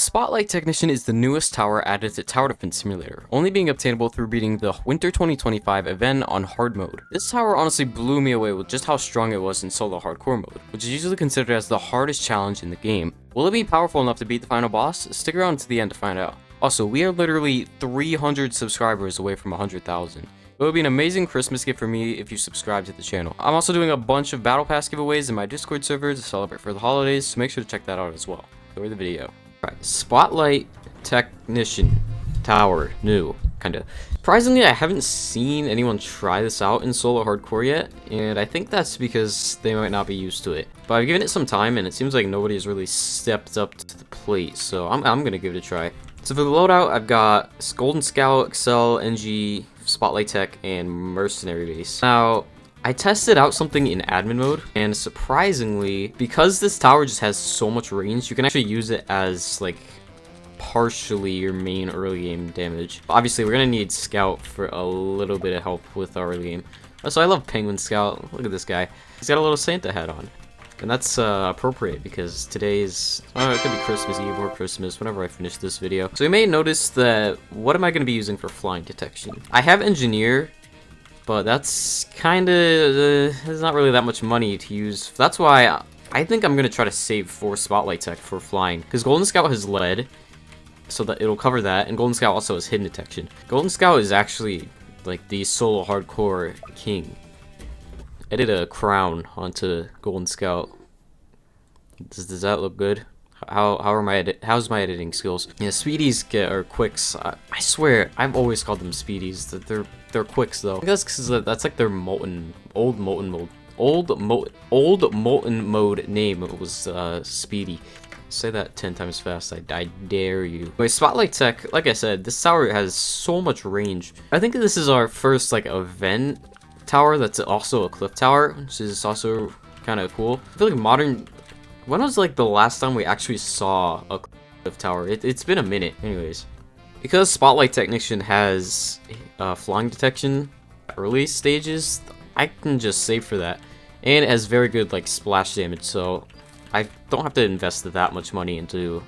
Spotlight Technician is the newest tower added to Tower Defense Simulator, only being obtainable through beating the Winter 2025 event on hard mode. This tower honestly blew me away with just how strong it was in solo hardcore mode, which is usually considered as the hardest challenge in the game. Will it be powerful enough to beat the final boss? Stick around to the end to find out. Also, we are literally 300 subscribers away from 100,000. It would be an amazing Christmas gift for me if you subscribe to the channel. I'm also doing a bunch of Battle Pass giveaways in my Discord server to celebrate for the holidays, so make sure to check that out as well. Enjoy the video. Alright, Spotlight Technician Tower, new, kinda. Surprisingly, I haven't seen anyone try this out in solo hardcore yet, and I think that's because they might not be used to it. But I've given it some time, and it seems like nobody has really stepped up to the plate, so I'm gonna give it a try. So for the loadout, I've got Golden Scout, Excel, NG, Spotlight Tech, and Mercenary Base. Now, I tested out something in admin mode, and surprisingly, because this tower just has so much range, you can actually use it as, like, partially your main early game damage. Obviously, we're gonna need Scout for a little bit of help with our early game. Also, I love Penguin Scout. Look at this guy. He's got a little Santa hat on. And that's appropriate because today's, it could be Christmas Eve or Christmas, whenever I finish this video. So you may notice that, what am I going to be using for flying detection? I have Engineer, but that's kind of, there's not really that much money to use. That's why I think I'm going to try to save for Spotlight Tech for flying. Because Golden Scout has lead, so that it'll cover that, and Golden Scout also has hidden detection. Golden Scout is actually, like, the solo hardcore king. I did a crown onto Golden Scout. Does that look good? How's my editing skills? Yeah, speedies or quicks. I swear, I've always called them speedies. They're quicks though. I guess because that's like their old molten mode name. It was speedy. Say that 10 times fast. I dare you. Wait, Spotlight Tech. Like I said, this tower has so much range. I think this is our first like event tower that's also a cliff tower, which is also kind of cool. I feel like when was like the last time we actually saw a cliff tower? It's been a minute. Anyways, because Spotlight Technician has flying detection early stages, I can just save for that, and it has very good like splash damage, so I don't have to invest that much money into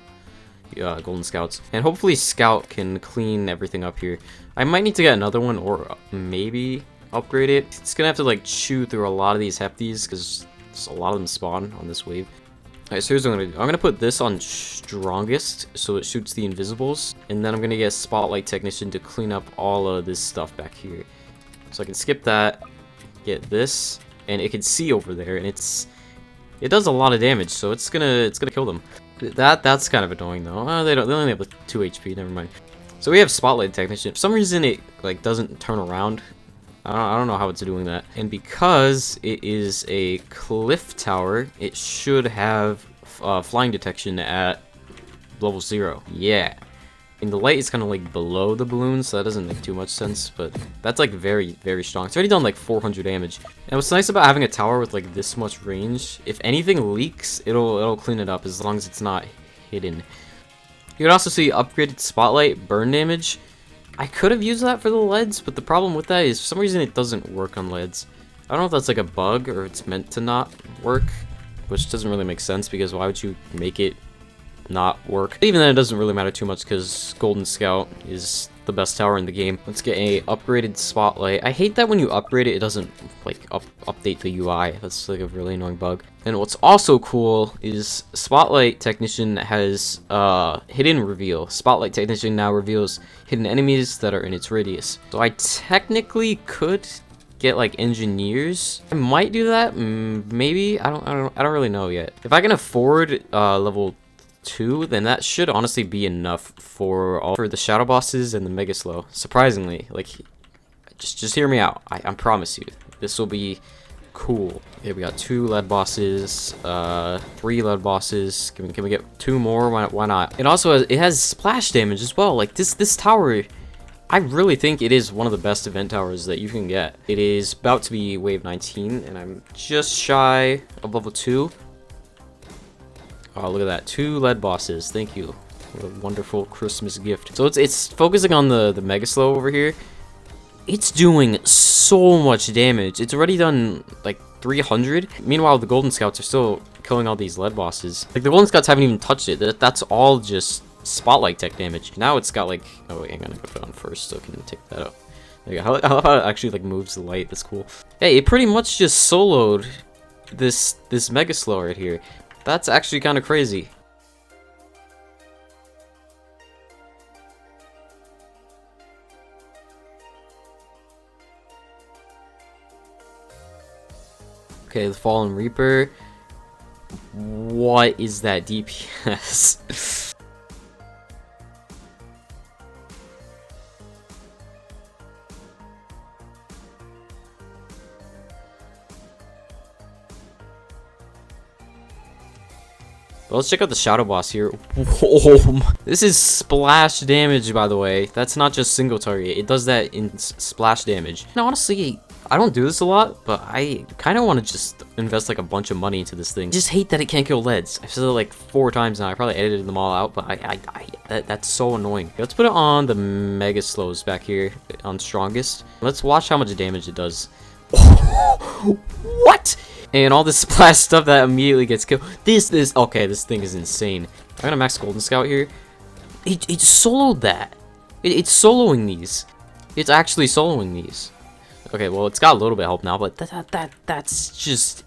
Golden Scouts. And hopefully Scout can clean everything up here. I might need to get another one, or maybe upgrade it. It's gonna have to like chew through a lot of these hefties because a lot of them spawn on this wave. Alright, so here's what I'm gonna do. I'm gonna put this on strongest so it shoots the invisibles, and then I'm gonna get Spotlight Technician to clean up all of this stuff back here. So I can skip that, get this, and it can see over there, and it does a lot of damage, so it's gonna kill them. That's kind of annoying though. They only have like 2 HP. Never mind. So we have Spotlight Technician. For some reason it like doesn't turn around. I don't know how it's doing that. And because it is a cliff tower, it should have flying detection at level 0. Yeah. And the light is kind of like below the balloon, so that doesn't make too much sense, but that's like very, very strong. It's already done like 400 damage. And what's nice about having a tower with like this much range, if anything leaks, it'll clean it up as long as it's not hidden. You can also see upgraded spotlight burn damage. I could have used that for the leads, but the problem with that is for some reason it doesn't work on leads. I don't know if that's like a bug or it's meant to not work, which doesn't really make sense because why would you make it not work? Even then, it doesn't really matter too much because Golden Scout is the best tower in the game. Let's get a upgraded spotlight. I hate that when you upgrade it, it doesn't like update the UI. That's like a really annoying bug. And what's also cool is Spotlight Technician has hidden reveal. Spotlight Technician now reveals hidden enemies that are in its radius. So I technically could get like engineers. I might do that. Maybe. I don't really know yet. If I can afford level 2, then that should honestly be enough for the shadow bosses and the mega slow. Surprisingly, like, just hear me out. I promise you, this will be cool. Okay, we got 2 lead bosses, 3 lead bosses. Can we get 2 more? Why not? It also has splash damage as well. Like this tower, I really think it is one of the best event towers that you can get. It is about to be wave 19, and I'm just shy of level 2. Oh, look at that. 2 lead bosses. Thank you. What a wonderful Christmas gift. So it's focusing on the Mega Slow over here. It's doing so much damage. It's already done like 300. Meanwhile, the Golden Scouts are still killing all these lead bosses. Like the Golden Scouts haven't even touched it. That's all just spotlight tech damage. Now it's got like, oh wait, I'm gonna put it on first so I can take that out. There you go. I love how it actually like moves the light. That's cool. Hey, it pretty much just soloed this mega slow right here. That's actually kind of crazy. Okay, the Fallen Reaper. What is that DPS? Let's check out the Shadow Boss here. Whoa. This is splash damage, by the way. That's not just single target. It does that in splash damage. Now, honestly, I don't do this a lot, but I kind of want to just invest like a bunch of money into this thing. I just hate that it can't kill leads. I've said it like 4 times now. I probably edited them all out, but that's so annoying. Let's put it on the mega slows back here on strongest. Let's watch how much damage it does. What? And all this splash stuff that immediately gets killed. Okay, this thing is insane. I'm gonna max Golden Scout here. It soloed that. It's soloing these. It's actually soloing these. Okay, well, it's got a little bit of help now, but that's just...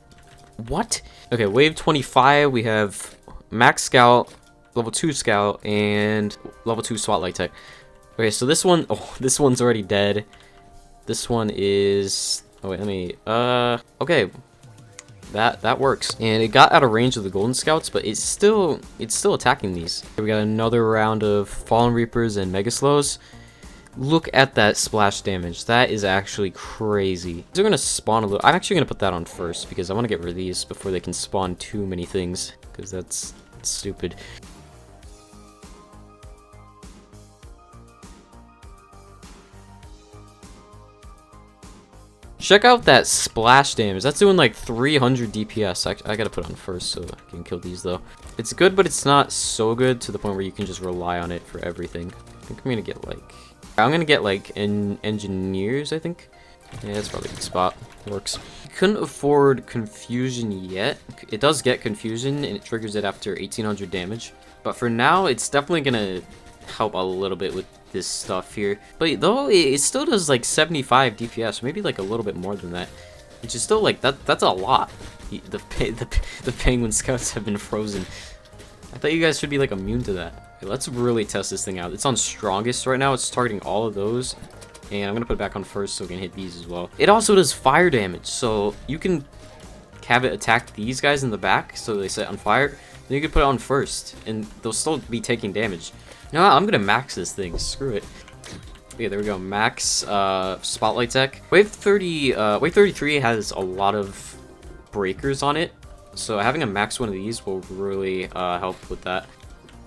What? Okay, wave 25, we have max Scout, level 2 Scout, and level 2 Spotlight Tech. Okay, so this one... Oh, this one's already dead. This one is... Oh, wait, let me... Okay. That works. And it got out of range of the Golden Scouts, but it's still attacking these. We got another round of Fallen Reapers and Mega Slows. Look at that splash damage. That is actually crazy. They're gonna spawn a little. I'm actually gonna put that on first because I want to get rid of these before they can spawn too many things, because that's stupid. Check out that splash damage. That's doing like 300 DPS. I gotta put it on first so I can kill these though. It's good, but it's not so good to the point where you can just rely on it for everything. I think I'm gonna get like engineers, I think. Yeah, that's probably a good spot. Works. Couldn't afford confusion yet. It does get confusion and it triggers it after 1800 damage. But for now, it's definitely gonna help a little bit with this stuff here. But though it still does like 75 DPS, maybe like a little bit more than that, which is still like that's a lot. The penguin scouts have been frozen. I thought you guys should be like immune to that. Okay, let's really test this thing out. It's on strongest right now. It's targeting all of those, and I'm gonna put it back on first so we can hit these as well. It also does fire damage, so you can have it attack these guys in the back so they set on fire. Then you can put it on first, and they'll still be taking damage. You know what? I'm gonna max this thing. Screw it. Yeah, there we go. Max Spotlight Tech. Wave 33 has a lot of breakers on it, so having a max one of these will really help with that.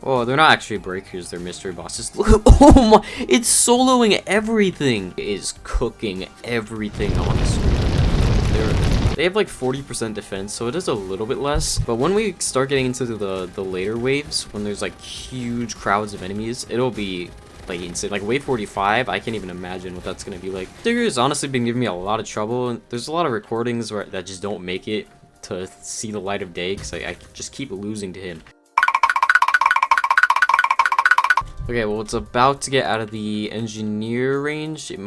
Oh, they're not actually breakers, they're mystery bosses. Look, oh my, it's soloing everything. It is cooking everything on the screen. They have like 40% defense, so it is a little bit less. But when we start getting into the later waves, when there's like huge crowds of enemies, it'll be like insane. Like wave 45, I can't even imagine what that's gonna be like. Digger has honestly been giving me a lot of trouble, and there's a lot of recordings that just don't make it to see the light of day because I just keep losing to him. Okay, well, it's about to get out of the engineer range. They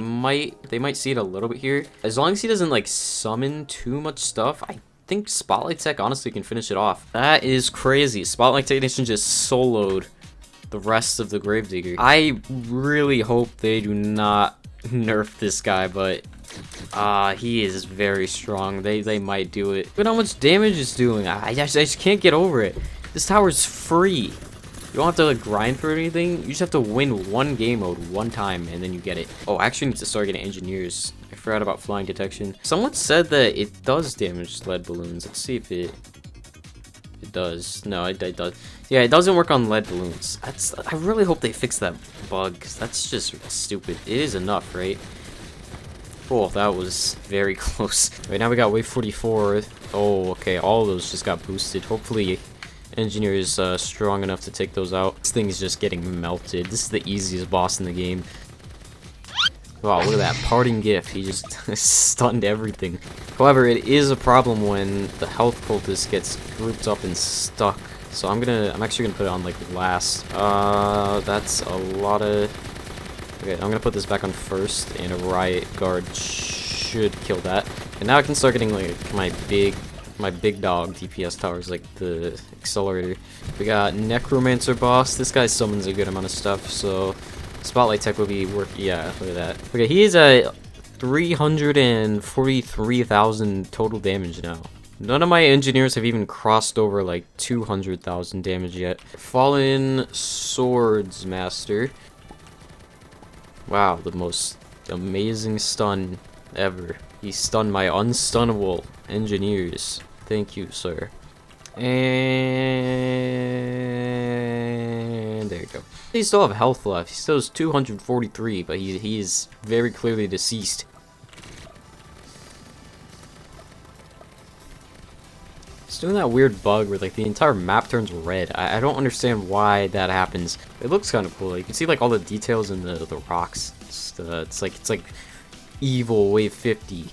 might see it a little bit here. As long as he doesn't like summon too much stuff, I think Spotlight Tech honestly can finish it off. That is crazy. Spotlight Technician just soloed the rest of the Gravedigger. I really hope they do not nerf this guy, but he is very strong. They might do it. Look at how much damage it's doing. I just can't get over it. This tower's free. You don't have to like grind for anything. You just have to win one game mode one time and then you get it. Oh, I actually need to start getting engineers. I forgot about flying detection. Someone said that it does damage lead balloons. Let's see if it does. No, it does. Yeah, it doesn't work on lead balloons. I really hope they fix that bug, 'cause that's just stupid. It is enough, right? Oh, that was very close. Right now we got wave 44. Oh, okay. All of those just got boosted. Hopefully engineer is strong enough to take those out. This thing is just getting melted. This is the easiest boss in the game. Wow, look at that parting gift. He just stunned everything. However, it is a problem when the health cultist gets grouped up and stuck So I'm actually gonna put it on like last. That's a lot of. Okay, I'm gonna put this back on first, and a riot guard should kill that. And now I can start getting like my big dog DPS towers, like the accelerator. We got Necromancer boss. This guy summons a good amount of stuff, so Spotlight Tech will be work. Yeah, look at that. Okay, he is at 343,000 total damage now. None of my engineers have even crossed over like 200,000 damage yet. Fallen Swords Master. Wow, the most amazing stun ever. He stunned my unstunnable engineers. Thank you, sir. And there you go. He still have health left. He still has 243, but he is very clearly deceased. It's doing that weird bug where like the entire map turns red. I don't understand why that happens. It looks kind of cool. You can see like all the details in the rocks. It's like evil wave 50.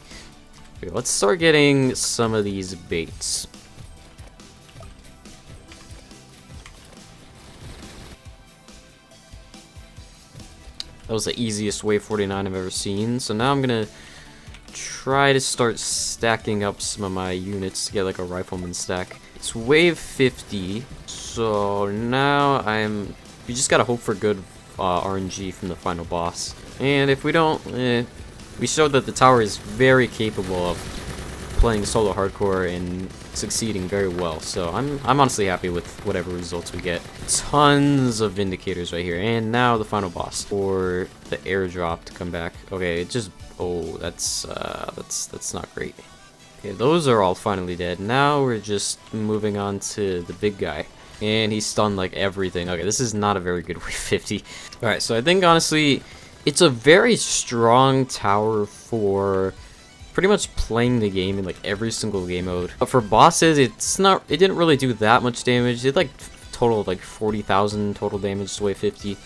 Okay, let's start getting some of these baits. That was the easiest wave 49 I've ever seen. So now I'm gonna try to start stacking up some of my units to get like a rifleman stack. It's wave 50, so now we just gotta hope for good RNG from the final boss. And if we don't, we showed that the tower is very capable of playing solo hardcore and succeeding very well. So I'm honestly happy with whatever results we get. Tons of indicators right here, and now the final boss for the airdrop to come back. Okay, it just that's not great. Okay, those are all finally dead. Now we're just moving on to the big guy. And he's stunned like everything. Okay, this is not a very good wave 50. Alright, so I think honestly, it's a very strong tower for pretty much playing the game in like every single game mode. But for bosses, it didn't really do that much damage. It like total of like 40,000 total damage to wave 50.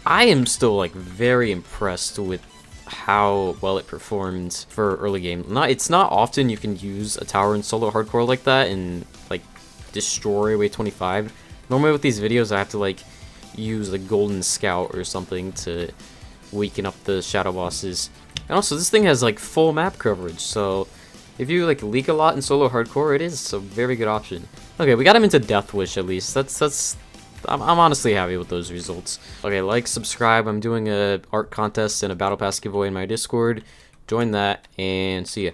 I am still like very impressed with how well it performed for early game. It's not often you can use a tower in solo hardcore like that and like destroy wave 25. Normally with these videos I have to like use a golden scout or something to weaken up the shadow bosses. And also this thing has like full map coverage, so if you like leak a lot in solo hardcore, it is a very good option. Okay, we got him into Death Wish at least. I'm honestly happy with those results. Okay, like, subscribe. I'm doing a art contest and a battle pass giveaway in my Discord. Join that and see ya.